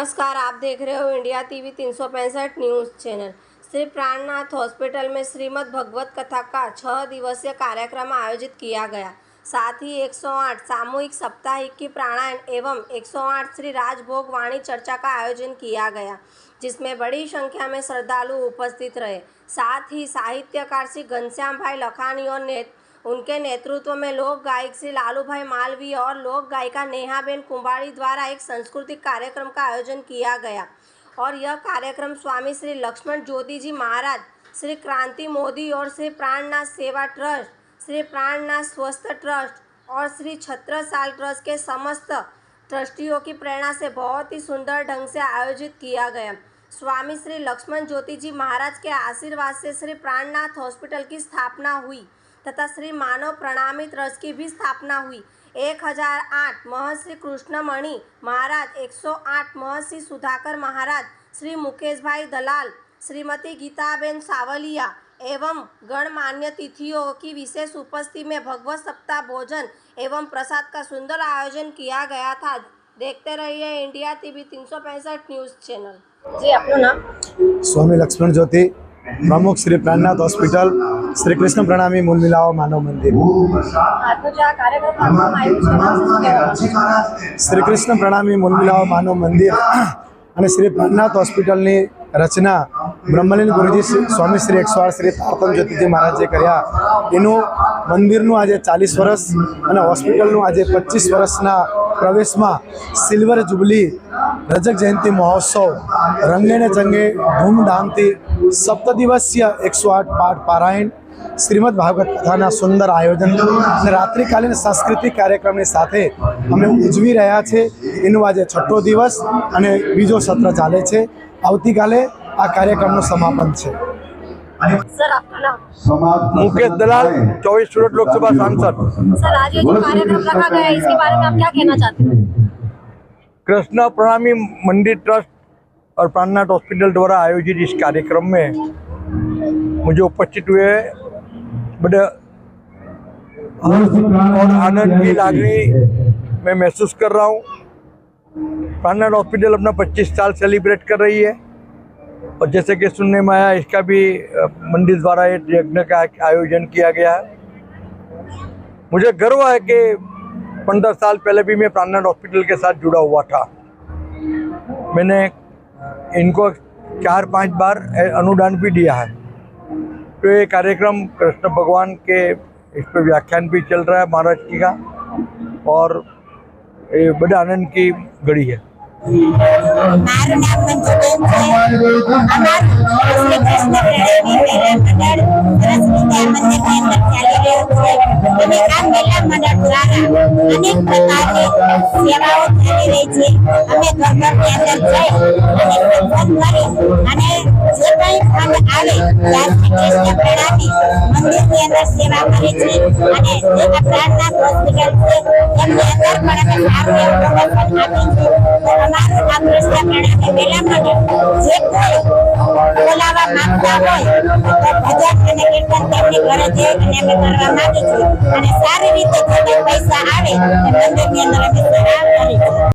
नमस्कार, आप देख रहे हो India TV 365 news channel. Shri Prannath hospital में श्रीमद् भगवत कथा का 6 दिवसीय कार्यक्रम आयोजित किया गया। साथ ही 108 सामूहिक साप्ताहिक की प्राणायाम एवं 108 श्री राजभोग वाणी चर्चा का आयोजन किया गया, जिसमें बड़ी संख्या में श्रद्धालु उपस्थित रहे। साथ ही साहित्यकार श्री घनश्याम भाई लखानी और उनके नेतृत्व में लोक गायक श्री लालू भाई मालवीय और लोक गायिका नेहाबेन कुंभाड़ी द्वारा एक सांस्कृतिक कार्यक्रम का आयोजन किया गया और यह कार्यक्रम स्वामी श्री लक्ष्मण ज्योति जी महाराज, श्री क्रांति मोदी और श्री प्राणनाथ सेवा ट्रस्ट, श्री प्राणनाथ स्वस्थ ट्रस्ट और श्री छत्रसाल ट्रस्ट के समस्त ट्रस्टियों की प्रेरणा से बहुत ही सुंदर ढंग से आयोजित किया गया। स्वामी श्री लक्ष्मण ज्योति जी महाराज के आशीर्वाद से श्री प्राणनाथ हॉस्पिटल की स्थापना हुई तथा श्री मानव प्रणामी ट्रस्ट की भी स्थापना हुई। 1008 महर्षि कृष्णमणि महाराज, 108 महर्षि सुधाकर महाराज, श्री मुकेश भाई दलाल, श्रीमती गीताबेन सावलिया एवं गणमान्य तिथियों की विशेष उपस्थिति में भगवत सप्ताह भोजन एवं प्रसाद का सुंदर आयोजन किया गया था। देखते रहिए इंडिया टीवी 365 न्यूज़ चैनल। जी, अपना नाम? स्वामी लक्ष्मण ज्योति, प्रमुख श्री प्राणनाथ हॉस्पिटल, श्री कृष्ण प्रणामी मूल मिलाव मानव मंदिर। श्री कृष्ण प्रणामी मूल मिलाव मानव मंदिर અને શ્રી પ્રાણનાથ હોસ્પિટલની રચના બ્રહ્મલીન ગુરુજી સ્વામી શ્રી 108 શ્રી તારતમ જ્યોતિજી મહારાજે કર્યા। એનું મંદિરનું આજે 40 વર્ષ અને હોસ્પિટલનું આજે 25 વર્ષના પ્રવેશમાં સિલ્વર જુબલી રજક જયંતિ મહોત્સવ રંગેને ચંગે ધૂમધામથી સપ્તદિવસીય 108 પાઠ પારાયણ, श्रीमद् भागवत कथाना सुंदर आयोजन અને રાત્રિકાલીન સાંસ્કૃતિક કાર્યક્રમની સાથે અમે ઉજવી રહ્યા છે। એનું આજે છઠ્ઠો દિવસ અને બીજો સત્ર ચાલે છે। આવતીકાલે આ કાર્યક્રમનું સમાપન છે। सर, आपका नाम? मुकेश दलाल, 24 सूरत लोकसभा सांसद। सर, आज ये जो कार्यक्रम रखा गया है, इसके बारे में आप क्या कहना चाहते हैं? कृष्ण प्रणामी मंदिर ट्रस्ट और प्राणनाथ हॉस्पिटल द्वारा आयोजित इस कार्यक्रम में मुझे उपस्थित हुए बड़े और आनंद की लागनी मैं महसूस कर रहा हूँ। प्राणनाथ हॉस्पिटल अपना 25 साल सेलिब्रेट कर रही है और जैसे कि सुनने में आया, इसका भी मंदिर द्वारा एक यज्ञ का आयोजन किया गया है। मुझे गर्व है कि 15 साल पहले भी मैं प्राणनाथ हॉस्पिटल के साथ जुड़ा हुआ था। मैंने इनको 4-5 बार अनुदान भी दिया है। तो ये कार्यक्रम कृष्ण भगवान के इस पर व्याख्यान भी चल रहा है महाराज जी का और ये बड़े आनंद की घड़ी है। મારું નામ મંજુબેન છે। અમારું શ્રી કૃષ્ણ પ્રણામી મેલા મંડળ સરસ રીતે મંદિરની અંદર ચાલી રહ્યું છે અને આ મેલા મંડળ દ્વારા અનેક પ્રકારની સેવાઓ ચાલી રહી છે। અમે ઘરની અંદર જઈ અને સત્સંગ કરી અને જે કંઈ ફંડ આવે ત્યાં શ્રી કૃષ્ણ પ્રણામી મંદિરની અંદર સેવા કરે છે અને જે આ પ્રાણનાથ હોસ્પિટલ છે એમની અંદર પણ અમે સારું એવું ડોનેશન આપીએ છીએ। અમારું આ કૃષ્ણ પ્રણામી મેલા મંડળ જે કોઈ બોલાવવા માંગતા હોય તો ભજન અને કીર્તન તેમની ઘરે જઈ અને અમે કરવા માંગીએ છીએ અને સારી રીતે જે કંઈ પૈસા આવે એ મંદિરની અંદર અમે સેવા કરી છે।